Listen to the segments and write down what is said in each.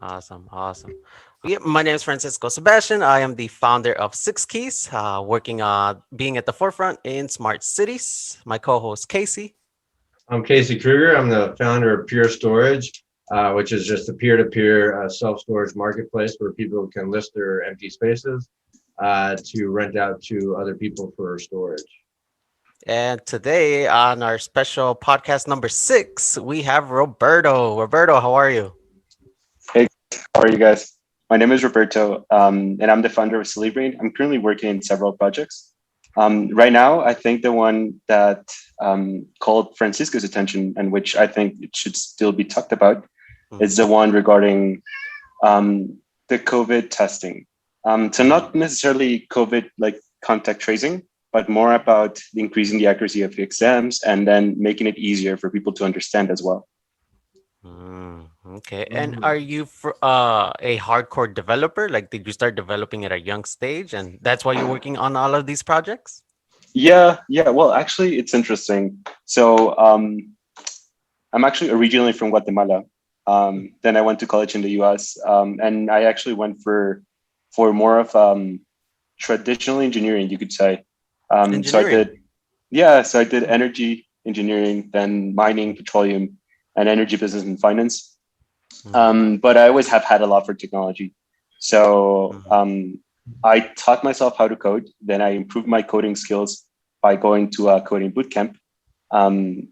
Awesome, awesome. Yeah, my name is Francisco Sebastian. I am the founder of Six Keys, working on being at the forefront in smart cities. My co-host Casey. I'm Casey Kruger. I'm the founder of Pure Storage, which is just a peer-to-peer self-storage marketplace where people can list their empty spaces to rent out to other people for storage. And today on our special podcast number 6, we have Roberto. Roberto, how are you? Hey, how are you guys? My name is Roberto, and I'm the founder of Celebrate. I'm currently working in several projects. Right now, I think the one that called Francisco's attention, and which I think it should still be talked about, is the one regarding the COVID testing. So not necessarily COVID like contact tracing, but more about increasing the accuracy of the exams and then making it easier for people to understand as well. Okay. And are you a hardcore developer? Like, did you start developing at a young stage, and that's why you're working on all of these projects? Yeah. Well, actually, it's interesting. So I'm actually originally from Guatemala. Then I went to college in the U.S. And I actually went for more of traditional engineering, you could say. So I Engineering. did, yeah. So I did energy engineering, then mining, petroleum, and energy business and finance. Mhm, But I always have had a love for technology. So mhm, I taught myself how to code. Then I improved my coding skills by going to a coding bootcamp. Um,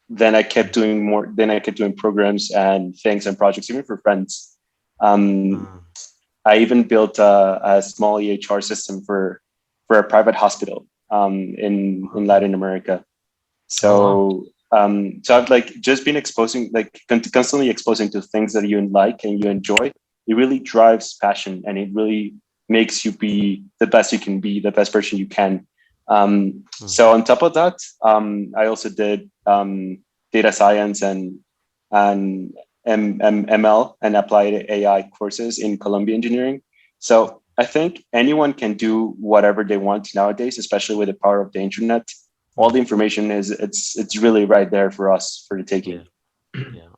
then I kept doing more. Then I kept doing programs and things and projects, even for friends. Um, mhm. I even built a small EHR system for a private hospital in Latin America. Oh wow. So I've like just been exposing, like constantly exposing to things that you like and you enjoy. It really drives passion, and it really makes you be the best you can be, the best person you can. Mhm, So on top of that, I also did data science and ML and applied AI courses in Columbia engineering. So I think anyone can do whatever they want nowadays, especially with the power of the internet. All the mhm. information is it's really right there for us for the Yeah, taking. yeah.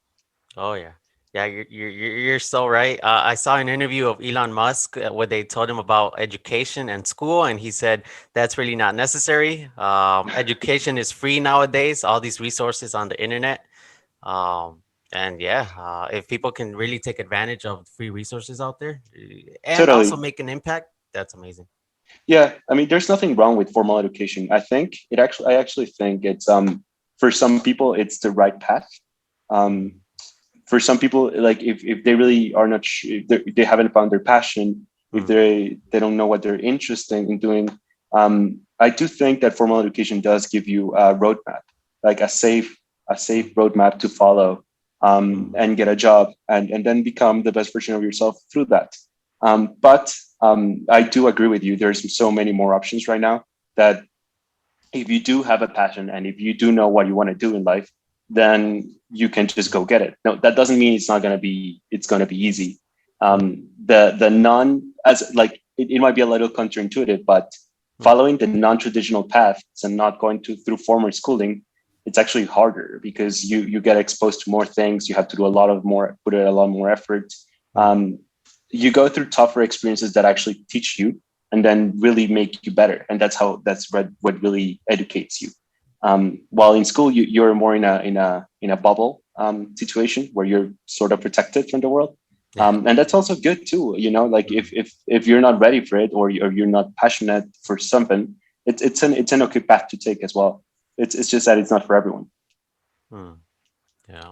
Oh yeah. Yeah, you're so right. I saw an interview of Elon Musk where they told him about education and school, and he said that's really not necessary. Education is free nowadays. All these resources on the internet. Um, and yeah, if people can really take advantage of free resources out there and also Totally. make an impact, that's amazing. Yeah, I mean, there's nothing wrong with formal education. I actually think it's for some people it's the right path. Um, Mhm, for some people, like if they really are not if they haven't found their passion, if mhm, they don't know what they're interested in doing, I do think that formal education does give you a roadmap, like a safe roadmap to follow, mhm, and get a job and then become the best version of yourself through that. But I do agree with you. There's so many more options right now that if you do have a passion and if you do know what you want to do in life, then you can just go get it. No, that doesn't mean it's going to be easy. mhm, The non as like it might be a little counterintuitive, but mhm, following the non-traditional paths and not going to through formal schooling, it's actually harder because you get exposed to more things. You have to do a lot of more, put in a lot more effort. mhm, Um, you go through tougher experiences that actually teach you and then really make you better. And that's what really educates you. While in school, you're more in a bubble situation where you're sort of protected from the world. yeah. And that's also good too. Like Mhm, if you're not ready for it or you're not passionate for something, it's an okay path to take as well. It's just that it's not for everyone. mhm. Yeah,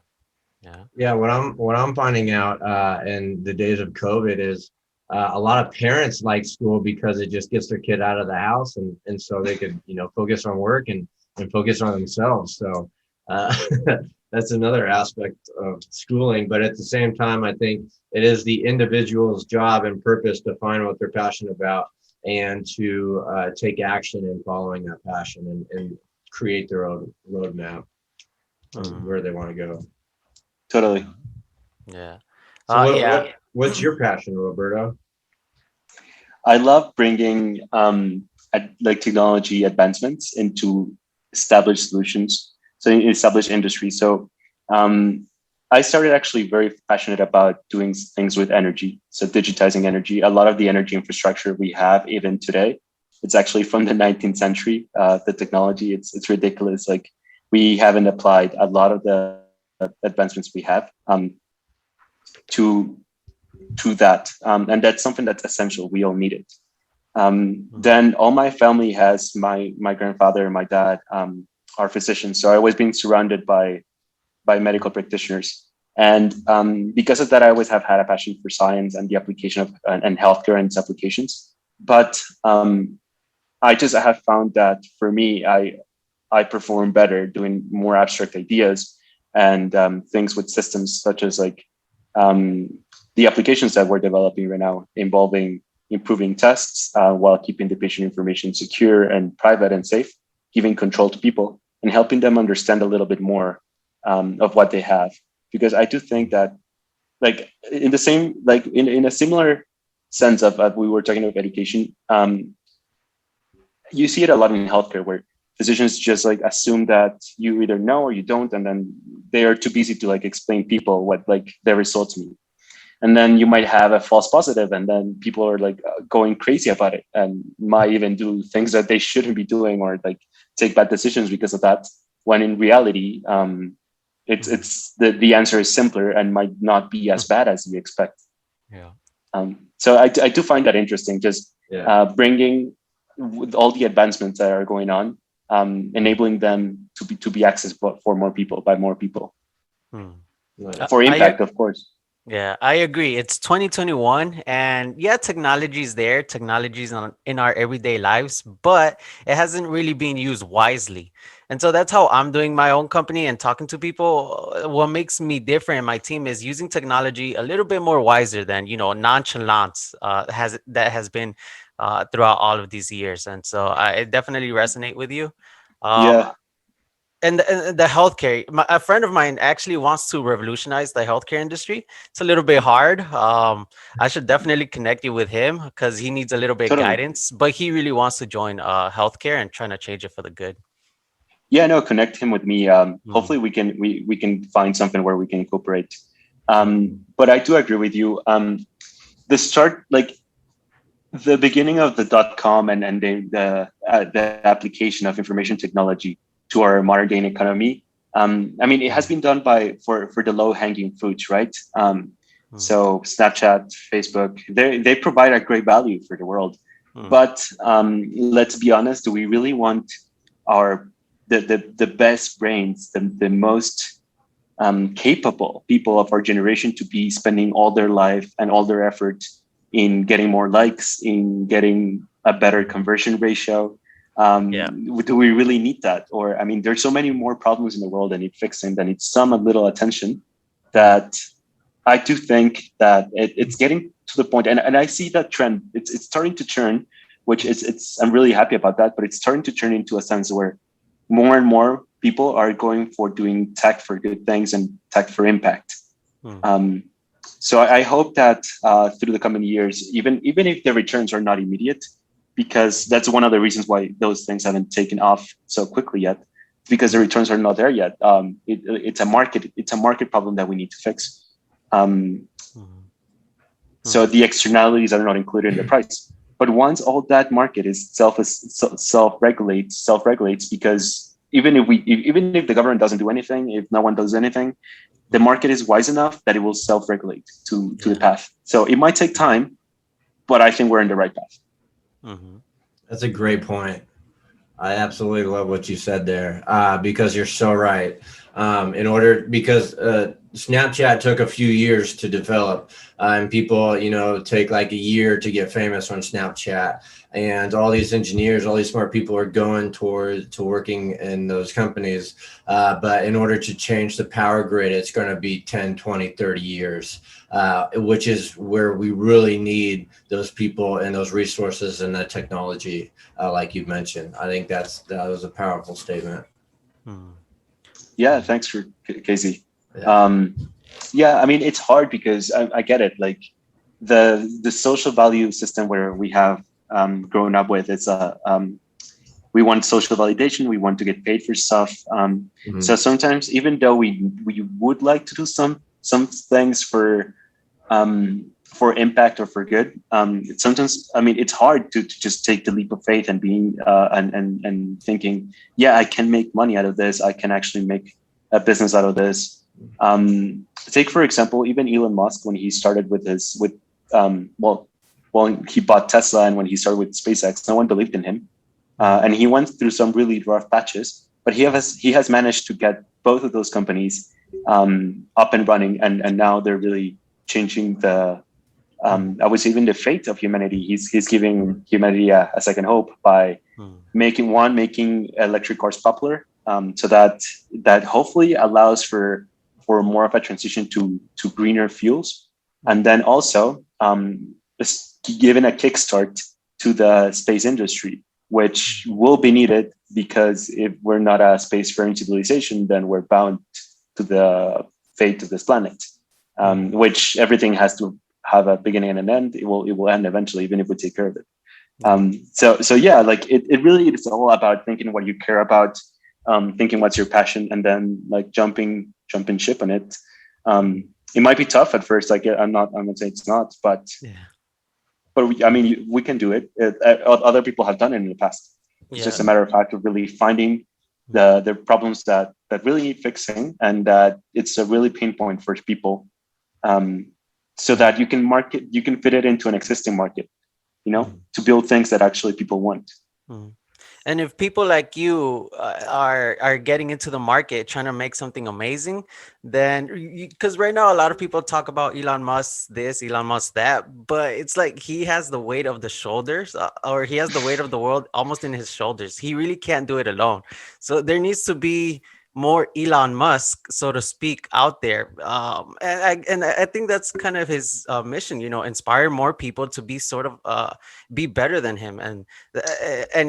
yeah. Yeah, what I'm finding out in the days of COVID is a lot of parents like school because it just gets their kid out of the house and so they could focus on work and focus on themselves. So uh, that's another aspect of schooling. But at the same time, I think it is the individual's job and purpose to find what they're passionate about and to take action in following that passion and create their own roadmap on Mhm, where they want to go. Totally. mhm. Yeah. So what Yeah. what what's your passion, Roberto? I love bringing like technology advancements into established solutions, so in established industry. So um, I started actually very passionate about doing things with energy. So digitizing energy. A lot of the energy infrastructure we have even today, it's actually from the 19th century. The technology, it's ridiculous. Like we haven't applied a lot of the advancements we have to that, and that's something that's essential. We all need it. Then all my family has my grandfather and my dad are physicians, so I was being surrounded by medical practitioners. And because of that, I always have had a passion for science and the application of and healthcare and its applications. But I have found that for me, I perform better doing more abstract ideas and things with systems such as like the applications that we're developing right now involving improving tests while keeping the patient information secure and private and safe, giving control to people and helping them understand a little bit more of what they have. Because I do think that like in the same, like in a similar sense of we were talking about education, you see it a lot in healthcare where physicians just like assume that you either know or you don't, and then they are too busy to like explain people what like their results mean. And then you might have a false positive, and then people are like going crazy about it and might even do things that they shouldn't be doing or like take bad decisions because of that. When in reality, it's the answer is simpler and might not be as bad as you expect. Yeah. So I do find that interesting, just bringing with all the advancements that are going on, enabling them to be accessed for more people by more people for impact, of course. Yeah, I agree. It's 2021, and yeah, technology is there. Technology is in our everyday lives, but it hasn't really been used wisely. And so that's how I'm doing my own company and talking to people. What makes me different in my team is using technology a little bit more wiser than, nonchalance has been throughout all of these years. And so I definitely resonate with you. Um, Yeah, and the healthcare, a friend of mine actually wants to revolutionize the healthcare industry. It's a little bit hard. I should definitely connect you with him because he needs a little bit totally. guidance, but he really wants to join healthcare and trying to change it for the good. Yeah, no, connect him with me. Mm, Hopefully we can find something where we can cooperate. mm, But I do agree with you. The start, like the beginning of the .com and the application of information technology to our modern day economy. I mean, it has mm, been done for the low hanging fruits, right? mm, So Snapchat, Facebook, they provide a great value for the world. mm, But let's be honest, do we really want our the best brains, the most capable people of our generation to be spending all their life and all their effort in getting more likes, in getting a better conversion ratio? yeah. Do we really need that? Or, I mean, there's so many more problems in the world that need fixing, that need some a little attention, Mm, that I do think that it's getting to the point, and I see that trend. It's starting to turn, which it's I'm really happy about that. But it's starting to turn into a sense where more and more people are going for doing tech for good things and tech for impact. mm, Um, so I hope that through the coming years, even if the returns are not immediate, because that's one of the reasons why those things haven't taken off so quickly yet, because the mm, returns are not there yet. It's a market problem that we need to fix. Um, mm, so mm, the externalities are not included in the price. But once all that market is self regulates, because even if the government doesn't do anything, if no one does anything, the mm, market is wise enough that it will self-regulate to the yeah. path. So it might take time, but I think we're in the right path. Hmm. That's a great point. I absolutely love what you said there, because you're so right. Because Snapchat took a few years to develop, and people, take like a year to get famous on Snapchat. And all these engineers, all these smart people are going to working in those companies. But in order to change the power grid, it's going to be 10, 20, 30 years, which is where we really need those people and those resources and the technology, like you mentioned. I think that was a powerful statement. Mm, Yeah, mm, thanks for Casey. Yeah. Um, yeah, I mean it's hard because I get it. Like the social value system where we have grown up with, we we want social validation. We want to get paid for stuff. So sometimes, even though we would like to do some things for impact or for good, sometimes, I mean, it's hard to just take the leap of faith and being and thinking, yeah, I can make money out of this. I can actually make a business out of this. Take for example, even Elon Musk, when he started with well, he bought Tesla, and when he started with SpaceX, no one believed in him, and he went through some really rough patches. But he has managed to get both of those companies up and running, and now they're really changing the I would say even the fate of humanity. He's giving humanity a second hope by making electric cars popular, so that hopefully allows for more of a transition to greener fuels, and then also given a kickstart to the space industry, which will be needed, because if we're not a spacefaring civilization, then we're bound to the fate of this planet, which everything has to have a beginning and an end. It will end eventually, even if we take care of it. So yeah, like it really is all about thinking what you care about, thinking what's your passion, and then like jumping ship on it. It might be tough at first. Like I'm gonna say it's not, but I mean, we can do it. Other people have done it in the past. It's just a matter of fact of really finding the problems that really need fixing, and that it's a really pain point for people, so that you can fit it into an existing market, to build things that actually people want. And if people like you are getting into the market trying to make something amazing, then because right now a lot of people talk about Elon Musk this, Elon Musk that, but it's like he has the weight of the shoulders, or he has the weight of the world almost in his shoulders. He really can't do it alone. So there needs to be more Elon Musk, so to speak, out there. And I think that's kind of his mission, inspire more people to be sort of be better than him. And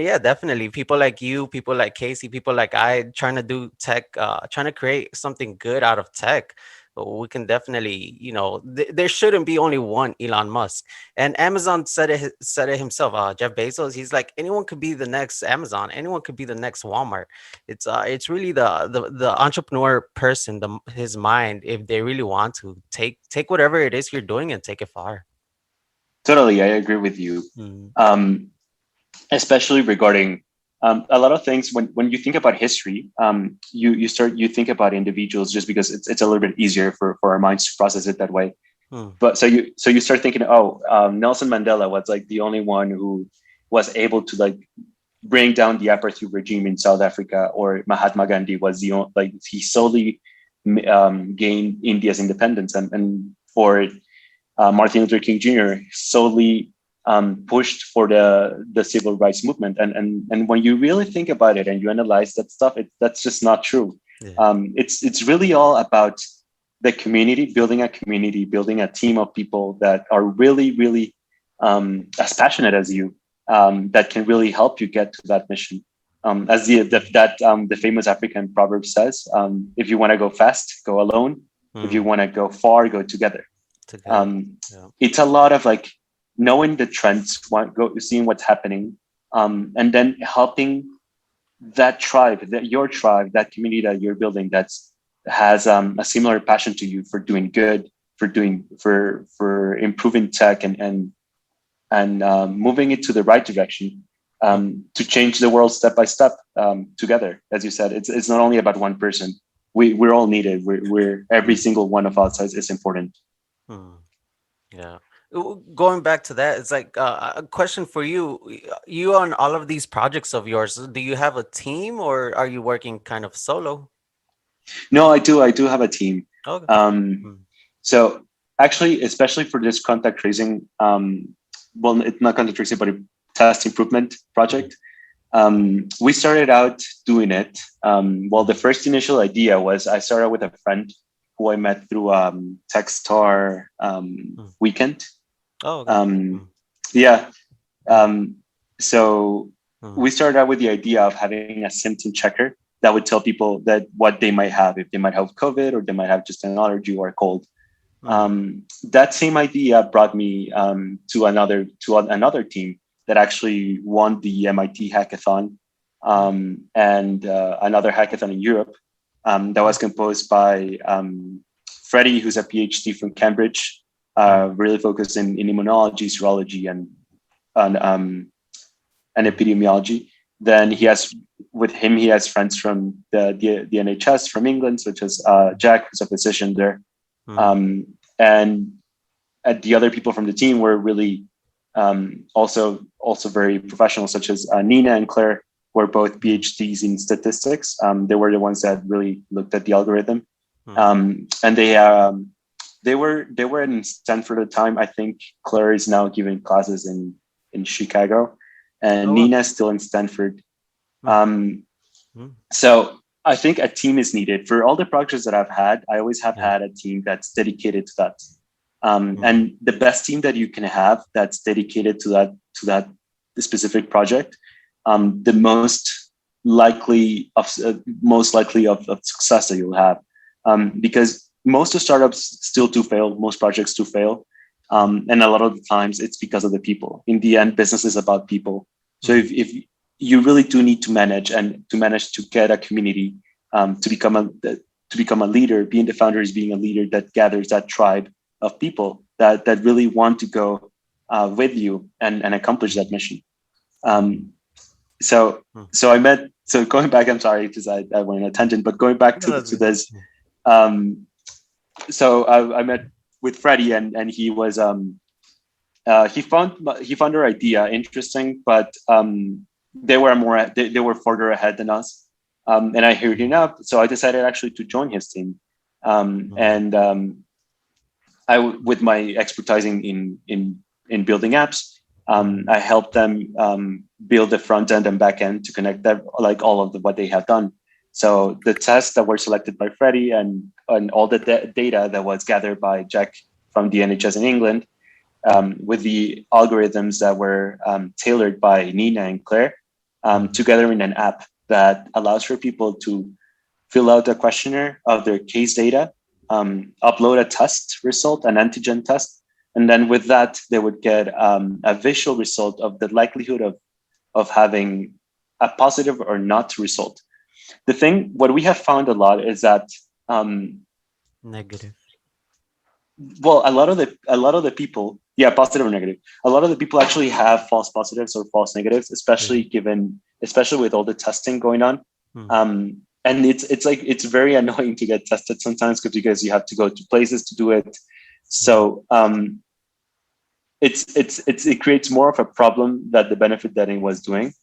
yeah, definitely people like you, people like Casey, people like I trying to do tech, trying to create something good out of tech. But we can definitely, there shouldn't be only one Elon Musk. And Amazon said it himself. Jeff Bezos, he's like, anyone could be the next Amazon, anyone could be the next Walmart. It's really the entrepreneur person, his mind, if they really want to take whatever it is you're doing and take it far. Totally, I agree with you. Especially regarding a lot of things. When you think about history, you think about individuals, just because it's a little bit easier for our minds to process it that way. But so you start thinking, Nelson Mandela was like the only one who was able to like bring down the apartheid regime in South Africa, or Mahatma Gandhi was he solely gained India's independence, and for Martin Luther King Jr. solely pushed for the civil rights movement. And when you really think about it and you analyze that stuff, that's just not true. It's really all about the community, building a team of people that are really, really as passionate as you, that can really help you get to that mission. As the famous African proverb says, if you want to go fast, go alone. If you want to go far, go together. It's a lot of like knowing the trends, seeing what's happening, and then helping that tribe, that community that you're building, has a similar passion to you for doing good, for improving tech and moving it to the right direction, to change the world step by step, together. As you said, it's not only about one person. We're all needed. We're every single one of us is important. Yeah. Going back to that, it's like a question for you. You on all of these projects of yours, do you have a team, or are you working kind of solo? No, I do have a team. Okay. So actually, especially for this contact tracing, well, it's not contact tracing, but a test improvement project. We started out doing it. Well, the first initial idea was I started with a friend who I met through Techstar weekend. Oh, okay. Yeah. So we started out with the idea of having a symptom checker that would tell people that what they might have, if they might have COVID, or they might have just an allergy or a cold. That same idea brought me to another team that actually won the MIT hackathon and another hackathon in Europe that was composed by Freddie, who's a PhD from Cambridge, really focused in immunology, serology, and epidemiology. Then he has he has friends from the NHS from England, such as Jack, who's a physician there, and the other people from the team were really also very professional, such as Nina and Claire were both PhDs in statistics. They were the ones that really looked at the algorithm, and they were in Stanford at the time. I think Claire is now giving classes in Chicago, and Nina is still in Stanford. So I think a team is needed for all the projects that I've had. I always have had a team that's dedicated to that. And the best team that you can have that's dedicated to that specific project, the most likely of success that you'll have, because most of startups still do fail. Most projects do fail, and a lot of the times it's because of the people. In the end, business is about people. So if you really do need to manage to get a community to become a leader, being the founder is being a leader that gathers that tribe of people that really want to go with you and accomplish that mission. So going back, I'm sorry because I went on a tangent, but going back to this, so I met with Freddie and he was he found our idea interesting, but they were further ahead than us, and I heard enough, so I decided actually to join his team, and with my expertise in building apps, I helped them build the front end and back end to connect that, like all of what they have done. So the tests that were selected by Freddie and all the data that was gathered by Jack from the NHS in England, with the algorithms that were tailored by Nina and Claire, together in an app that allows for people to fill out a questionnaire of their case data, upload a test result, an antigen test, and then with that, they would get a visual result of the likelihood of having a positive or not result. What we have found a lot is that negative. Well, a lot of the people, yeah, positive or negative. A lot of the people actually have false positives or false negatives, especially with all the testing going on. And it's very annoying to get tested sometimes because you have to go to places to do it. So it creates more of a problem than the benefit that it was doing.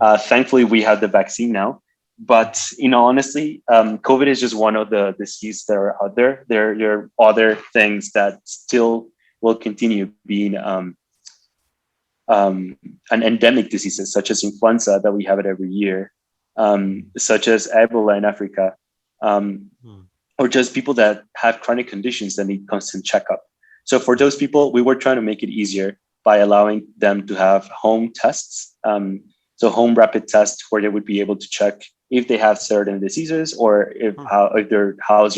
Thankfully, we have the vaccine now. But honestly, COVID is just one of the diseases that are out there. There are other things that still will continue being an endemic diseases, such as influenza that we have it every year, such as Ebola in Africa, or just people that have chronic conditions that need constant checkup. So for those people, we were trying to make it easier by allowing them to have home tests. So home rapid tests where they would be able to check if they have certain diseases or how's their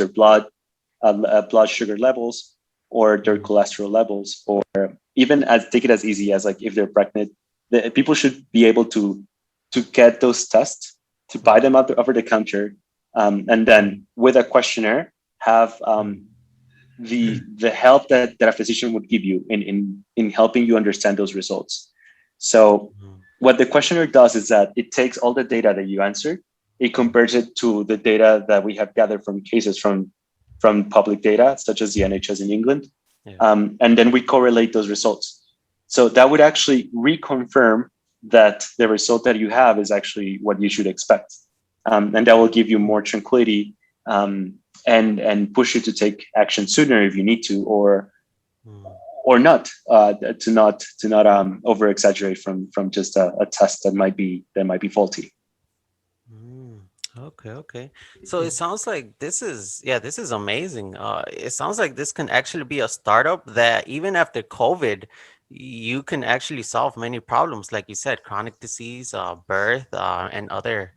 blood sugar levels or their cholesterol levels, or even take it as easy as like if they're pregnant. People should be able to get those tests, to buy them over the counter, and then with a questionnaire have the help that a physician would give you in helping you understand those results. So what the questionnaire does is that it takes all the data that you answered, it compares it to the data that we have gathered from cases from public data, such as the NHS in England. And then we correlate those results. So that would actually reconfirm that the result that you have is actually what you should expect. And that will give you more tranquility and push you to take action sooner if you need to, or not, to not over exaggerate from just a test that might be faulty. Okay. So it sounds like this is amazing. It sounds like this can actually be a startup that even after COVID, you can actually solve many problems, like you said, chronic disease, birth, and other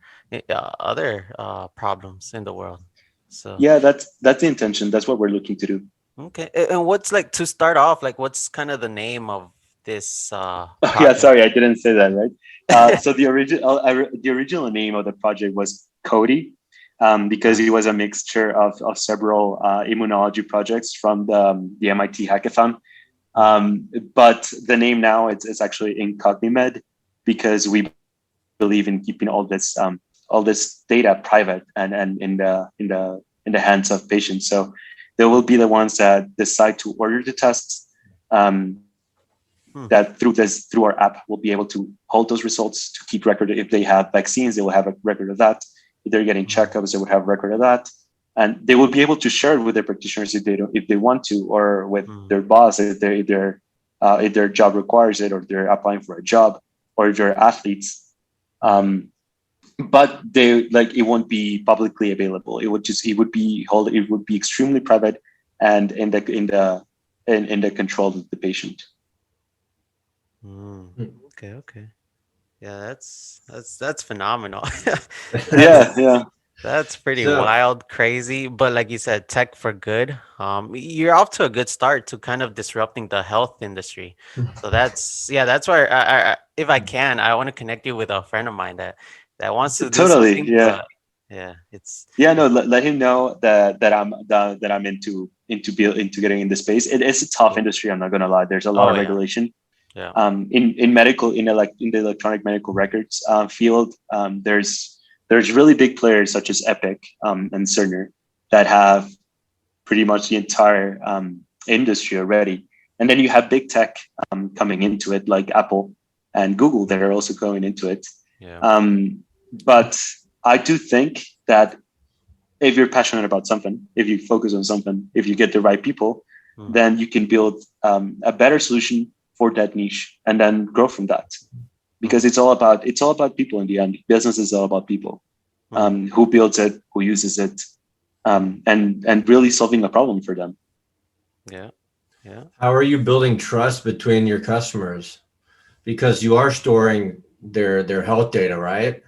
problems in the world. So yeah, that's the intention. That's what we're looking to do. okay. And what's like to start off? Like, what's kind of the name of this Yeah, project? sorry, I didn't say that, right? So the original name of the project was CODI, because it was a mixture of several immunology projects from the MIT hackathon. But the name now it's actually Incognimed, because we believe in keeping all this data private and in the hands of patients. So they will be the ones that decide to order the tests. Hmm. That through our app, we'll be able to hold those results to keep record. If they have vaccines, they will have a record of that. If they're getting checkups, they would have a record of that, and they will be able to share it with their practitioners if they want to, or with their boss if their job requires it, or they're applying for a job, or if they're athletes. But they like it won't be publicly available. It would be extremely private and in the control of the patient. Okay, okay. Yeah, that's phenomenal. Yeah, That's yeah. that's pretty So wild, crazy. But like you said, tech for good. You're off to a good start to kind of disrupting the health industry. So that's yeah, that's where if I can, I want to connect you with a friend of mine that wants to do Totally. something. Yeah. But yeah, it's Yeah, no, let him know that I'm into getting into space. It's a tough industry, I'm not gonna lie. There's a lot oh of yeah, regulation. yeah. In medical, in the electronic medical records field, there's really big players such as Epic and Cerner that have pretty much the entire industry already. And then you have big tech coming into it, like Apple and Google, that are also going into it. Yeah. But I do think that if you're passionate about something, if you focus on something, if you get the right people, then you can build a better solution for that niche and then grow from that. Because it's all about people in the end. Business is all about people. Who builds it, who uses it, and really solving a problem for them. Yeah. Yeah. how are you building trust between your customers? Because you are storing their health data, right?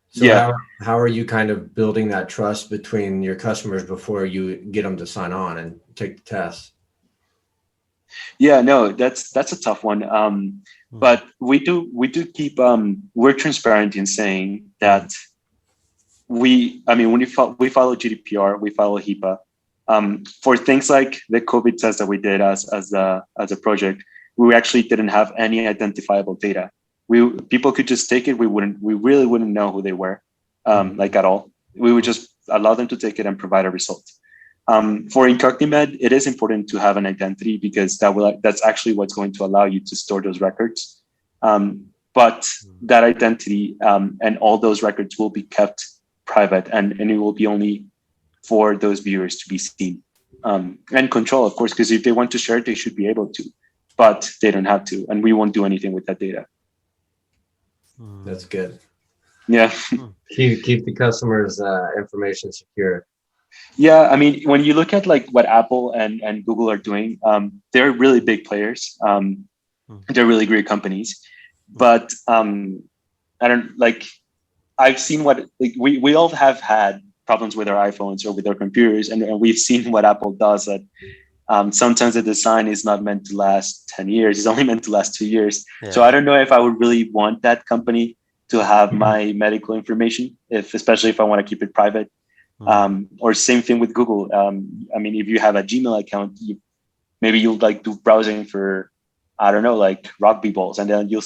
So Yeah, how are you kind of building that trust between your customers before you get them to sign on and take the test? yeah, no, that's a tough one. But we do keep we're transparent in saying that I mean, when we follow GDPR, we follow HIPAA. For things like the COVID test that we did as a project, we actually didn't have any identifiable data. People could just take it. We really wouldn't know who they were, like at all. We would just allow them to take it and provide a result. For Incognimed, it is important to have an identity because that's actually what's going to allow you to store those records. But that identity and all those records will be kept private, and it will be only for those viewers to be seen and control, of course, because if they want to share it, they should be able to, but they don't have to, and we won't do anything with that data. That's good. Yeah. Keep the customers' information secure. Yeah, I mean, when you look at like what Apple and Google are doing, they're really big players. They're really great companies, but I don't like. I've seen what like, we all have had problems with our iPhones or with our computers, and we've seen what Apple does. That sometimes the design is not meant to last 10 years; it's only meant to last 2 years. So Yeah. I don't know if I would really want that company to have my medical information, especially if I want to keep it private. Or same thing with Google. I mean, if you have a Gmail account, maybe you'll like do browsing for, I don't know, like rugby balls, and then you'll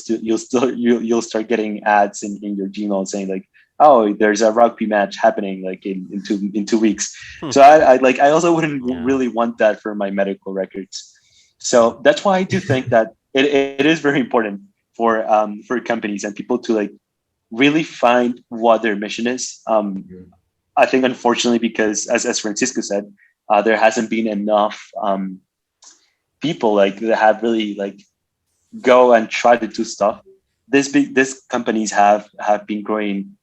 start getting ads in your Gmail saying like, oh, there's a rugby match happening like in 2 weeks. So I also wouldn't Yeah. really want that for my medical records. So that's why I do think that it is very important for companies and people to like really find what their mission is. I think unfortunately, because as Francisco said, there hasn't been enough people like that have really like go and try to do stuff. These companies have been growing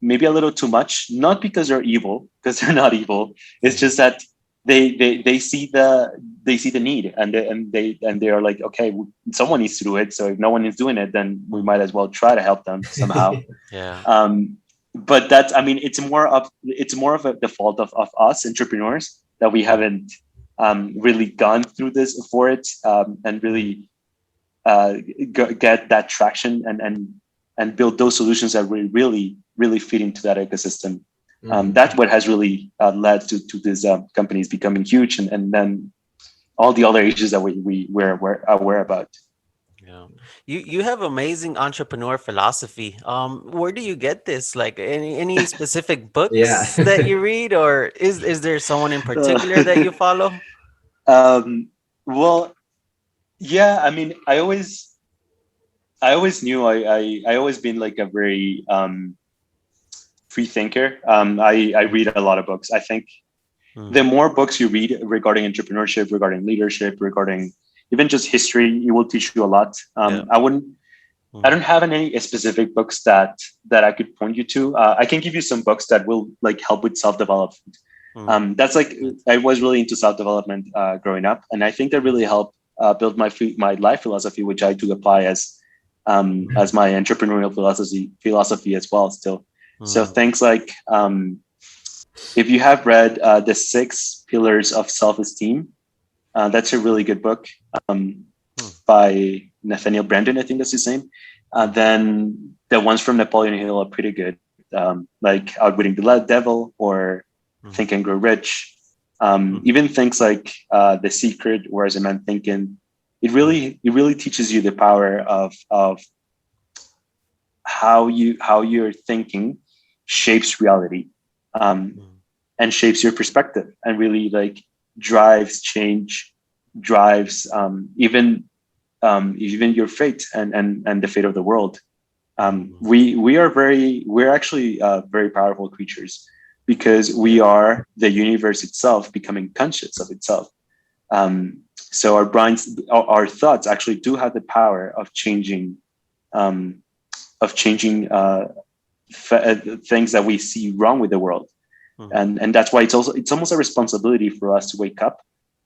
maybe a little too much, not because they're evil, because they're not evil. It's just that they see the need, and they are like, okay, someone needs to do it. So if no one is doing it, then we might as well try to help them somehow. Yeah. But that's, I mean, it's more of the fault of us entrepreneurs that we haven't really gone through this for it, and really get that traction and build those solutions that really fit into that ecosystem. That's what has really led to these companies becoming huge, and then all the other issues that we're aware about. Yeah. You have amazing entrepreneur philosophy. Where do you get this? Like any specific Yeah. books that you read, or is there someone in particular that you follow? um, well, yeah, I mean, I always knew I always been like a very free thinker. I read a lot of books. I think the Mm, more books you read regarding entrepreneurship, regarding leadership, regarding even just history, it will teach you a lot. yeah. I Mm, don't have any specific books that I could point you to. I can give you some books that will like help with self development. mm, That's like good. I was really into self development growing up, and I think that really helped build my life philosophy, which I do apply as my entrepreneurial philosophy as well. Still, so Mm, things like if you have read the 6 Pillars of Self Esteem, that's a really good book um, mm, by Nathaniel Brandon, I think that's his name. mm, Then the ones from Napoleon Hill are pretty good, like Outwitting the Devil or mm, Think and Grow Rich. mm, Even things like The Secret, or As a Man Thinking. mm, It really teaches you the power of how your thinking shapes reality, um, mm, and shapes your perspective, and really like drives change, drives even your fate and the fate of the world. mm, We're actually very powerful creatures because we yeah. are the universe itself becoming conscious of itself. So our brains, our thoughts actually do have the power um, of changing things that we see wrong with the world, Mm, and that's why it's almost a responsibility for us to wake up,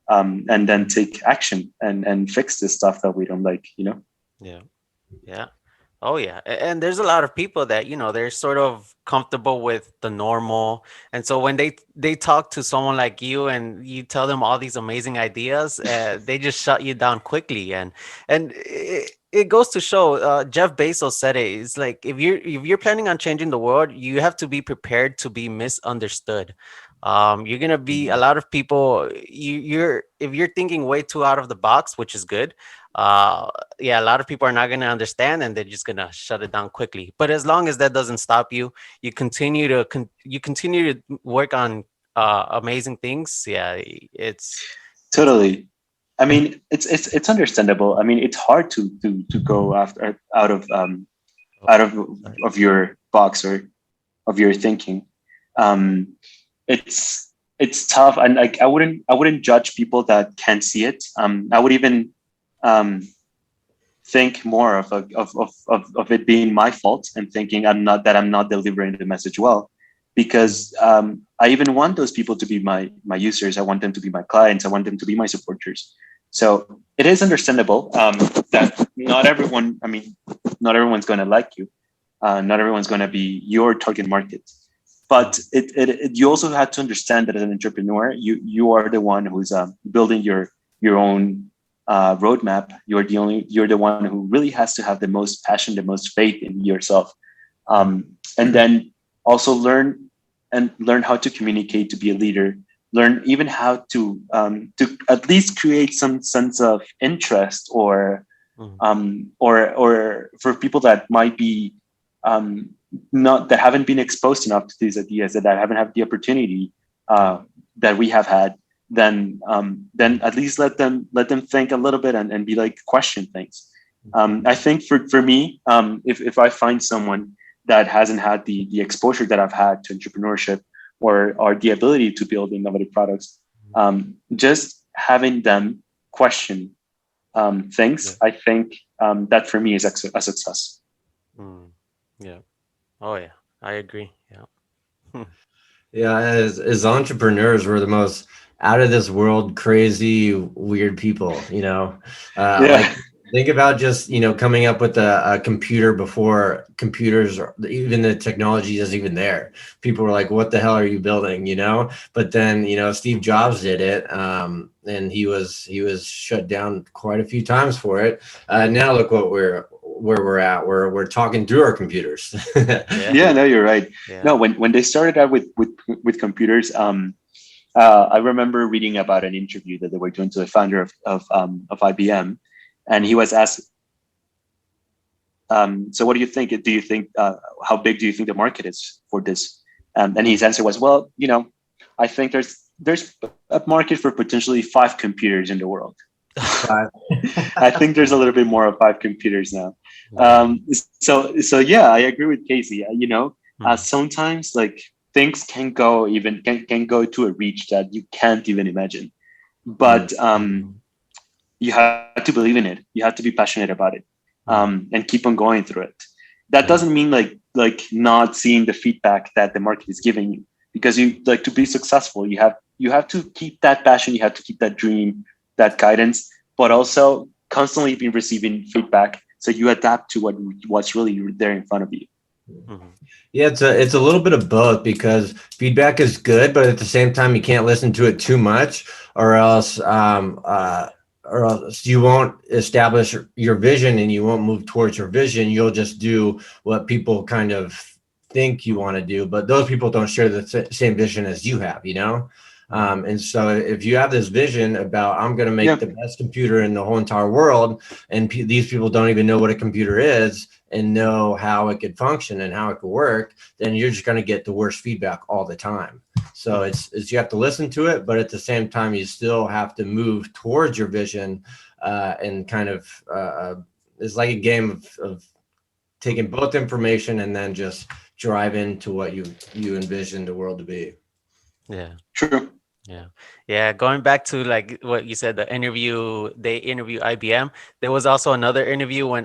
and then take action and fix this stuff that we don't like. You know. yeah. Yeah. Oh yeah. And there's a lot of people that, they're sort of comfortable with the normal. And so when they talk to someone like you and you tell them all these amazing ideas, they just shut you down quickly. And it goes to show, Jeff Bezos said it. It's like if you're planning on changing the world, you have to be prepared to be misunderstood. You're gonna be a lot of people. You're if you're thinking way too out of the box, which is good. Uh, yeah, a lot of people are not going to understand and they're just going to shut it down quickly. But as long as that doesn't stop you, you continue to work on amazing things. Yeah, it's awesome. Totally. I mean, it's understandable. I mean, it's hard to go after Oh, out sorry. of your box or of your thinking. Um, it's tough, and like I wouldn't judge people that can't see it. I would even um, think more of it being my fault and thinking I'm not delivering the message well, Mm, because I even want those people to be my users. I want them to be my clients. I want them to be my supporters. So it is understandable that not everyone. I mean, not everyone's going to like you. Not everyone's going to be your target market. But mm, you also have to understand that as an entrepreneur, you are the one who's building your own roadmap. You're the one who really has to have the most passion, the most faith in yourself, mm, and then also learn how to communicate, to be a leader. Learn even how to at least create some sense of interest, mm, or for people that might be um, not that haven't been exposed enough to these ideas, that haven't had the opportunity yeah, that we have had, then at least let them think a little bit and be like question things. I think for me, if I find someone that hasn't had the exposure that I've had to entrepreneurship, or the ability to build innovative products, just having them question yeah, things, I think that for me is a success. mm, yeah. Oh yeah, I agree. Yeah. Yeah, as entrepreneurs, we're the most out of this world, crazy, weird people. Yeah. Like Think about just, coming up with a computer before computers, or even the technology is even there. People were like, what the hell are you building? But then, Steve Jobs did it. And he was shut down quite a few times for it. Now look where we're at. We're talking through our computers. Yeah. Yeah, no, you're right. Yeah. No, when they started out with computers, I remember reading about an interview that they were doing to the founder of IBM, and he was asked, "So what do you think? Do you think how big do you think the market is for this?" And his answer was, "Well, I think there's a market for potentially 5 computers in the world. I think there's a little bit more of 5 computers now." Yeah. So yeah, I agree with Casey. Mhm. Sometimes like things can go to a reach that you can't even imagine, Mm, but Mhm. you have to believe in it. You have to be passionate about it, Mhm. and keep on going through it. That Yeah. doesn't mean like not seeing the feedback that the market is giving you, because you like to be successful. You have to keep that passion. You have to keep that dream, that guidance, but also constantly be receiving feedback so you adapt to what's really there in front of you. Mhm. Yeah, it's a little bit of both, because feedback is good, but at the same time, you can't listen to it too much, or else you won't establish your vision, and you won't move towards your vision. You'll just do what people kind of think you want to do, but those people don't share the same vision as you have, Mhm. And so if you have this vision about, I'm going to make Yeah, the best computer in the whole entire world, and these people don't even know what a computer is and know how it could function and how it could work, then you're just going to get the worst feedback all the time. So Mhm. it's you have to listen to it, but at the same time, you still have to move towards your vision, and kind of it's like a game of taking both information and then just drive into what you envision the world to be. Yeah. true. Yeah. Yeah. Going back to like what you said, they interview IBM. There was also another interview when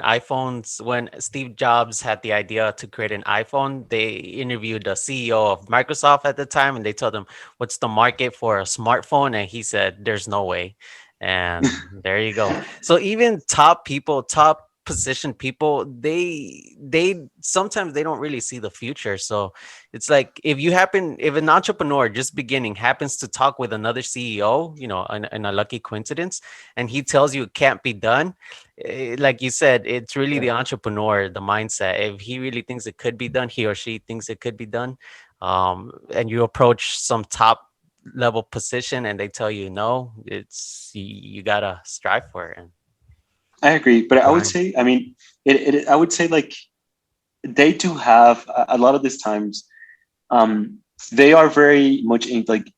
Steve Jobs had the idea to create an iPhone. They interviewed the CEO of Microsoft at the time, and they told him, what's the market for a smartphone? And he said, there's no way. And there you go. So even top position people, they sometimes they don't really see the future. So it's like if an entrepreneur just beginning happens to talk with another CEO, in a lucky coincidence, and he tells you it can't be done, like you said, it's really the entrepreneur, the mindset. If he really thinks it could be done, he or she thinks it could be done, and you approach some top level position and they tell you no, you gotta strive for it and I agree, but I would grind. say, I mean, I would say like they do have a lot of these times. Um, they are very much in, like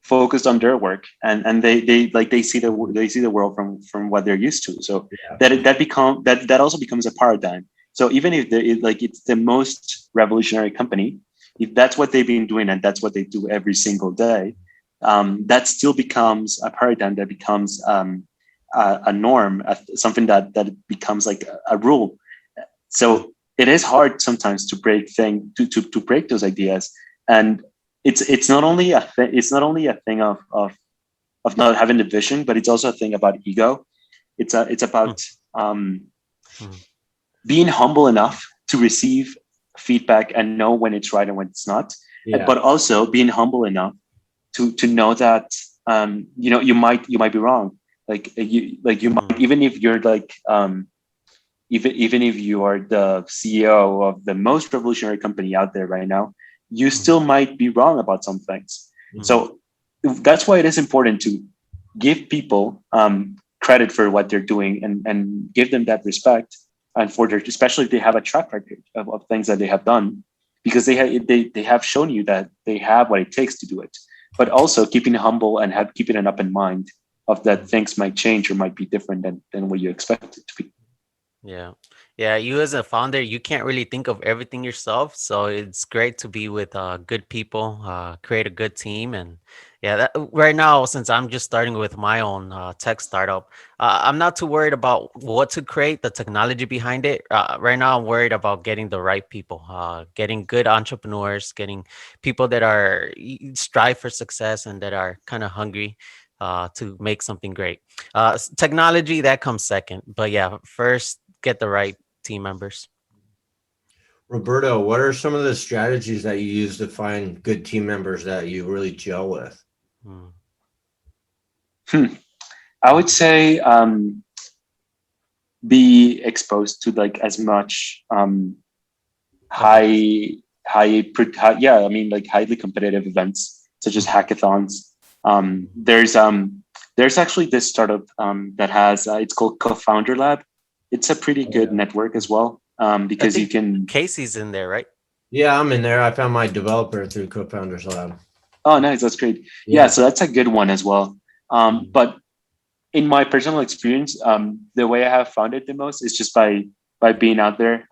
focused on their work, and they see the world from what they're used to. So Yeah. that also becomes a paradigm. So even if it's the most revolutionary company, if that's what they've been doing and that's what they do every single day, that still becomes a paradigm, that becomes a norm, something that becomes like a rule. So it is hard sometimes to to break those ideas. And it's not only it's not only a thing of not having a vision, but it's also a thing about ego. It's Mm, about mm, being humble enough to receive feedback and know when it's right and when it's not, Yeah. but also being humble enough to know that you might be wrong. You might, mm, even if you're even if you are the CEO of the most revolutionary company out there right now, you mm, still might be wrong about some things. mm, So that's why it is important to give people credit for what they're doing, and give them that respect, and for their, especially if they have a track record of things that they have done, because they have shown you that they have what it takes to do it. But also keeping humble and keeping an open mind of that mm. things might change or might be different than what you expect it to be. Yeah. Yeah. You as a founder, you can't really think of everything yourself. So it's great to be with good people, create a good team. And yeah, right now, since I'm just starting with my own tech startup, I'm not too worried about what to create, the technology behind it. Right now, I'm worried about getting the right people, getting good entrepreneurs, getting people that strive for success and that are kind of hungry. to make something great. Technology that comes second, but yeah, first get the right team members. Roberto, what are some of the strategies that you use to find good team members that you really gel with? Mm. I would say be exposed to like as much high, yeah, I mean like highly competitive events such as hackathons. There's actually this startup that has it's called Co-Founder Lab. It's a pretty good network as well I because you think can. Casey's in there, right? Yeah, I'm in there. I found my developer through Co-Founders Lab. Oh, nice, that's great. Yeah, so that's a good one as well. But in my personal experience, the way I have found it the most is just by being out there,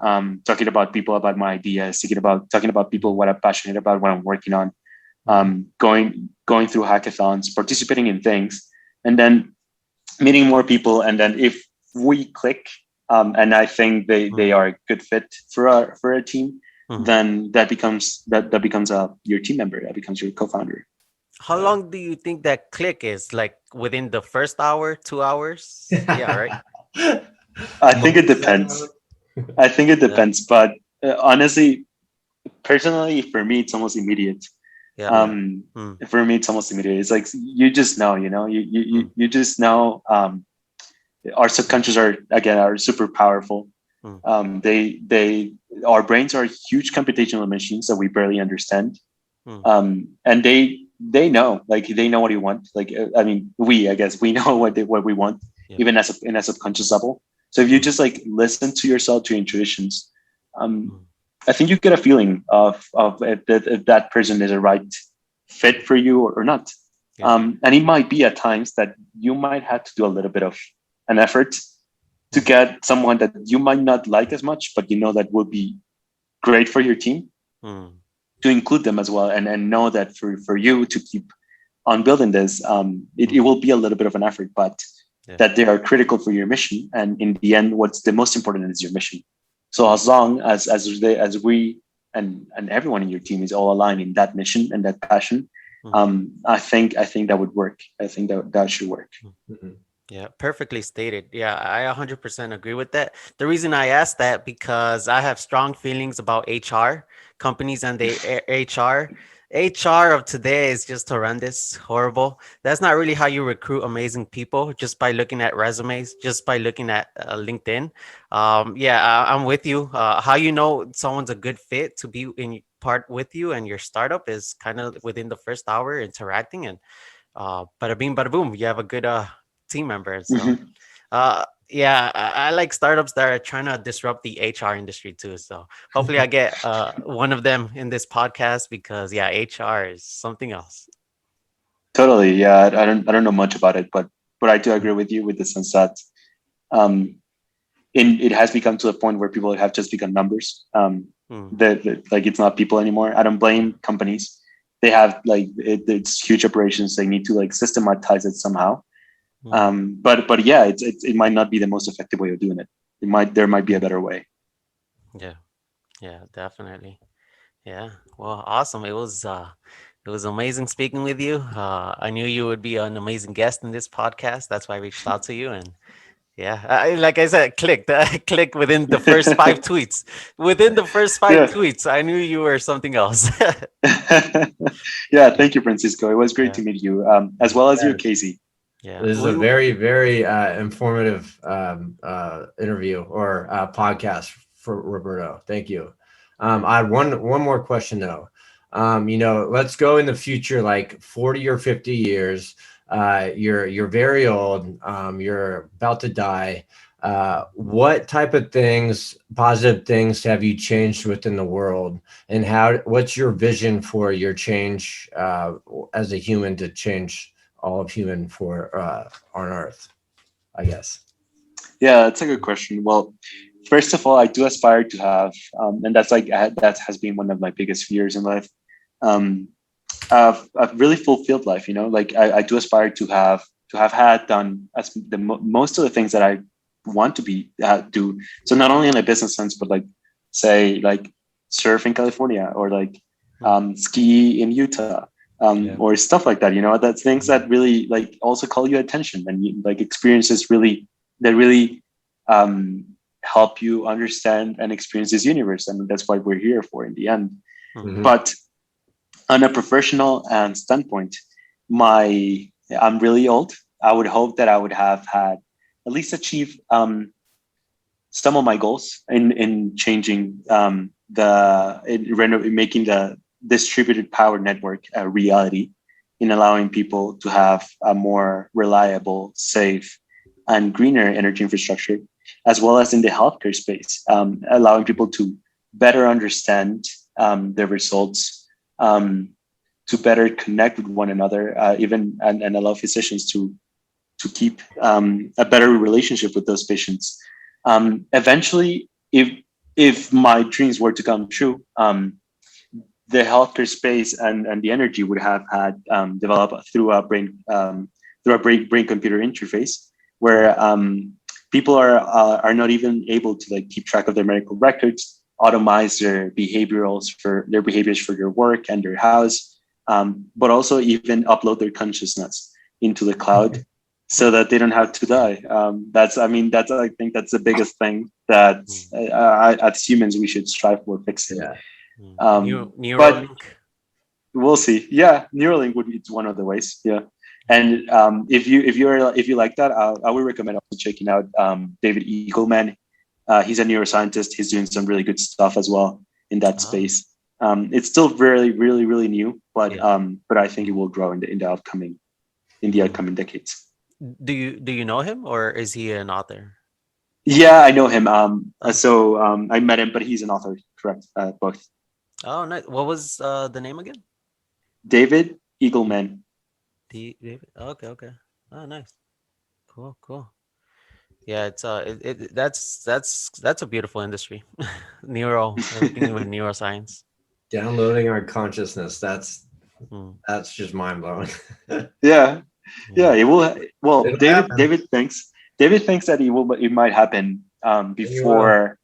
talking about people, about my ideas, talking about people, what I'm passionate about, what I'm working on, going through hackathons, participating in things, and then meeting more people. And then if we click, and I think they are a good fit for a team, then that becomes your team member, that becomes your co-founder. How long do you think that click is? Like within the first hour, 2 hours? Yeah, right. I think it depends. But honestly, personally, for me, it's almost immediate. Yeah. For me, it's almost immediate. It's like you just know, you just know. Our subconscious are super powerful. Our brains are huge computational machines that we barely understand. And they know, like they know what you want. Like I mean, I guess we know what we want, even in a subconscious level. So if you just like listen to yourself, to your intuitions, I think you get a feeling of if that person is a right fit for you or not. And it might be at times that you might have to do a little bit of an effort to get someone that you might not like as much, but you know that will be great for your team, to include them as well, and know that for you to keep on building this, it will be a little bit of an effort, but that they are critical for your mission. And in the end, what's the most important is your mission. So as long as we and everyone in your team is all aligned in that mission and that passion, I think that would work. I think that should work. Yeah, perfectly stated. Yeah, I 100% agree with that. The reason I asked that because I have strong feelings about HR companies and the HR. HR of today is just horrendous, horrible. That's not really how you recruit amazing people, just by looking at resumes, just by looking at LinkedIn. I'm with you. How you know someone's a good fit to be in part with you and your startup is kind of within the first hour interacting, and bada bing, bada boom, you have a good team member. So I like startups that are trying to disrupt the HR industry too. So hopefully I get one of them in this podcast, because HR is something else. Totally. Yeah. I don't know much about it, but I do agree with you with the sense that it has become to a point where people have just become numbers. That like it's not people anymore. I don't blame companies. They have like it's huge operations. They need to like systematize it somehow. But yeah, it might not be the most effective way of doing it. There might be a better way. Yeah, definitely. Yeah. Well, awesome. It was amazing speaking with you. I knew you would be an amazing guest in this podcast. That's why I reached out to you. And yeah, like I said, clicked within the first five tweets. Within the first five tweets, I knew you were something else. Yeah, thank you, Francisco. It was great to meet you, as well as you, Casey. Yeah, this is a very, very informative interview or podcast for Roberto. Thank you. I had one more question though. Let's go in the future, like 40 or 50 years. You're very old. You're about to die. What type of positive things have you changed within the world, and what's your vision for your change as a human to change all of human for on Earth, I guess? Yeah, that's a good question. Well, first of all, I do aspire to have, and that has been one of my biggest fears in life. A really fulfilled life, like I do aspire to have had done most of the things that I want to do. So not only in a business sense, but like say like surf in California, or like ski in Utah, or stuff like that. That's things that really like also call you attention, and like experiences that really help you understand and experience this universe. I mean, that's what we're here for in the end. Mhm. But on a professional standpoint, I'm really old. I would hope that I would have had at least achieved some of my goals in changing making the distributed power network a reality, in allowing people to have a more reliable, safe, and greener energy infrastructure, as well as in the healthcare space, allowing people to better understand their results, to better connect with one another, and allow physicians to keep a better relationship with those patients. Eventually, if my dreams were to come true, the healthcare space and the energy would have had developed through a brain computer interface, where people are not even able to like keep track of their medical records, automize their behaviors for their work and their house, but also even upload their consciousness into the cloud, so that they don't have to die. I think that's the biggest thing that as humans we should strive for fixing. Yeah. But Neuralink. we'll see. Yeah, Neuralink would be one of the ways. Yeah, and if you like that, I would recommend also checking out David Eagleman. He's a neuroscientist. He's doing some really good stuff as well in that space. It's still really, really, really new, but I think it will grow in the upcoming decades. Do you know him, or is he an author? Yeah, I know him. I met him, but he's an author. Correct. Both. Oh, nice. What was the name again? David Eagleman. David. Okay. Oh, nice. Cool. Yeah, it's that's a beautiful industry. Everything with neuroscience. Downloading our consciousness. That's Mm. just mind blowing. Yeah. It will. Well, It'll happen. David thinks that it might happen before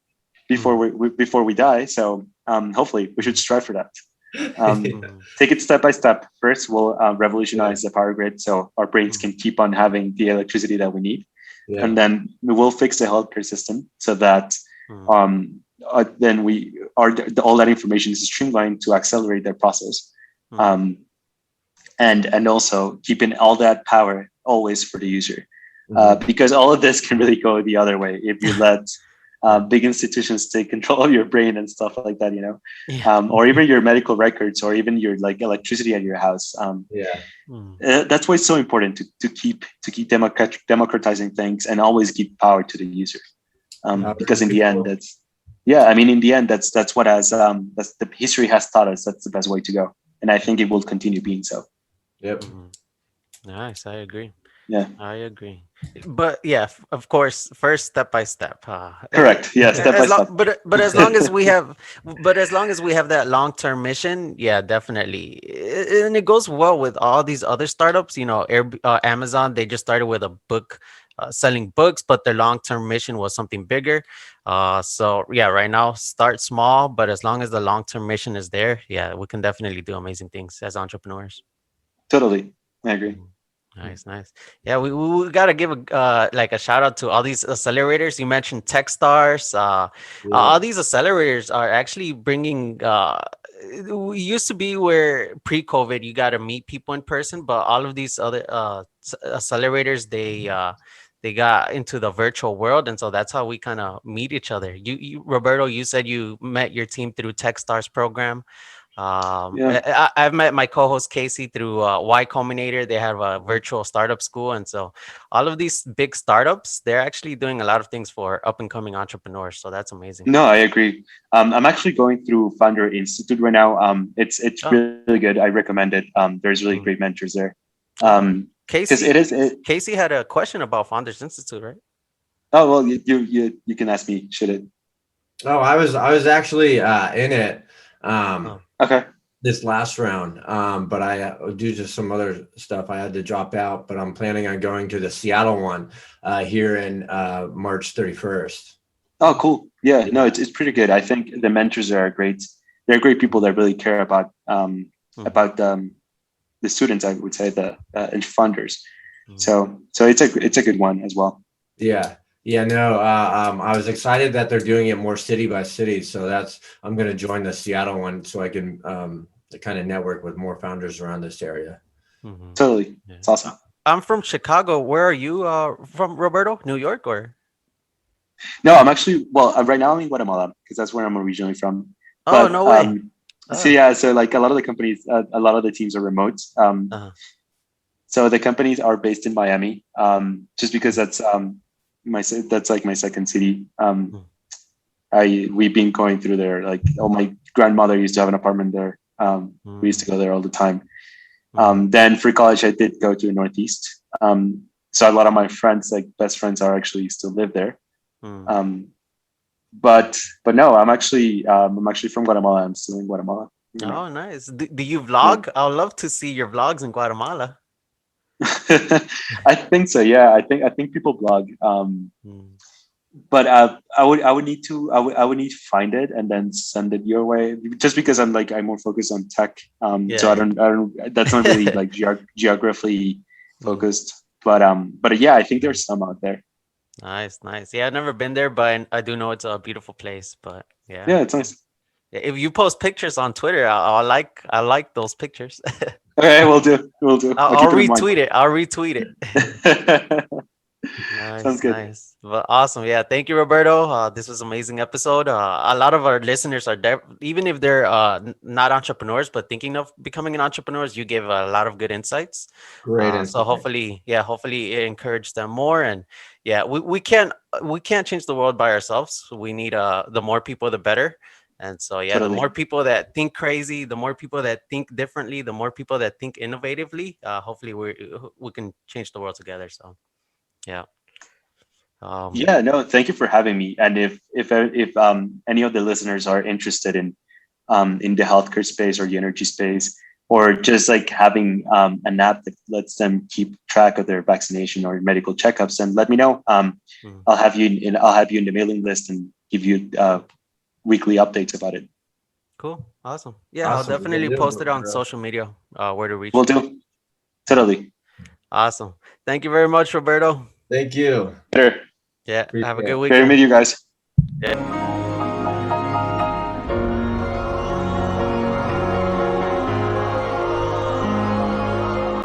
we die. So hopefully we should strive for that. Take it step by step. First, we'll revolutionize the power grid, so our brains can keep on having the electricity that we need, and then we will fix the healthcare system so that then all that information is streamlined to accelerate that process. And also keeping all that power always for the user, because all of this can really go the other way if you let big institutions take control of your brain and stuff like that, or even your medical records, or even your like electricity at your house. That's why it's so important to keep democratizing things and always give power to the user, because in the end, that's what has that's the history has taught us that's the best way to go, and I think it will continue being so. Yep. Nice. I agree. Yeah. I agree. But yeah, of course, first step by step. Correct. Yeah, step by step. But as long as we have that long-term mission, yeah, definitely. And it goes well with all these other startups. Amazon, they just started with a book, selling books, but their long-term mission was something bigger. So yeah, right now start small, but as long as the long-term mission is there, yeah, we can definitely do amazing things as entrepreneurs. Totally, I agree. Nice. Yeah, we gotta give a shout out to all these accelerators. You mentioned Techstars. All these accelerators are actually bringing. It used to be where pre-COVID you gotta meet people in person, but all of these other accelerators they got into the virtual world, and so that's how we kind of meet each other. You Roberto, you said you met your team through Techstars program. I've met my co-host Casey through Y Combinator. They have a virtual startup school, and so all of these big startups, they're actually doing a lot of things for up and coming entrepreneurs. So that's amazing. No, I agree. I'm actually going through Founder Institute right now. It's really good. I recommend it. There's really great mentors there. Casey had a question about Founders Institute, right? Oh well, you can ask me. Should it? Oh, I was actually in it. Okay. This last round, but I due to some other stuff I had to drop out. But I'm planning on going to the Seattle one here in March 31st. Oh, cool. Yeah, no, it's pretty good. I think the mentors are great. They're great people that really care about the students, I would say, the and funders. Mm. So it's a good one as well. Yeah. Yeah, no, I was excited that they're doing it more city by city. So I'm going to join the Seattle one so I can kind of network with more founders around this area. Mhm. Totally. Yeah. It's awesome. I'm from Chicago. Where are you from, Roberto? New York or? No, I'm actually, well, right now I'm in Guatemala because that's where I'm originally from. Oh, But no way. so Oh. yeah, so like a lot of the companies, a lot of the teams are remote. Uh-huh. So the companies are based in Miami, just because that's that's like my second city. Mm. We've been going through there. Like, oh, my grandmother used to have an apartment there. We used to go there all the time. Mhm. Then for college, I did go to the Northeast. So a lot of my friends, like best friends, are actually still live there. Mm. But no, I'm actually from Guatemala. I'm still in Guatemala. You know? Oh, nice. Do you Yeah. vlog? I would love to see your vlogs in Guatemala. I think so. Yeah, I think people blog. Mm. But I would need to I would need to find it and then send it your way. Just because I'm more focused on tech. So Yeah, I don't. That's not really yeah. like geographically Mm. focused. But yeah, I think there's some out there. Nice, nice. Yeah, I've never been there, but I do know it's a beautiful place. But yeah. Yeah, it's nice. Yeah, if you post pictures on Twitter, I like those pictures. Okay, we'll do. We'll do. I'll I'll keep it in mind. retweet it. I'll retweet it. Sounds Nice, good. nice. Well, awesome. Yeah, thank you, Roberto. This was an amazing episode. A lot of our listeners are even if they're not entrepreneurs, but thinking of becoming an entrepreneur, you give a lot of good insights. Great So insight. hopefully it encouraged them more. And yeah, we can't change the world by ourselves. We need the more people, the better. And so yeah, the Totally. more people that think crazy, the more people that think differently, the more people that think innovatively. Hopefully we can change the world together. So yeah. Yeah, no, thank you for having me. And if any of the listeners are interested in the healthcare space or the energy space, or just like having an app that lets them keep track of their vaccination or medical checkups, then let me know. Mm. I'll have you in the mailing list and give you weekly updates about it. Cool. Awesome. Yeah, I'll Awesome. Will definitely do, post it on Roberto. social media where to reach Will me. do. Yeah. Totally. Awesome. Thank you very much, Roberto. Thank you. Better. Yeah. Have a Appreciate good it. Better weekend. meet you guys. Yeah.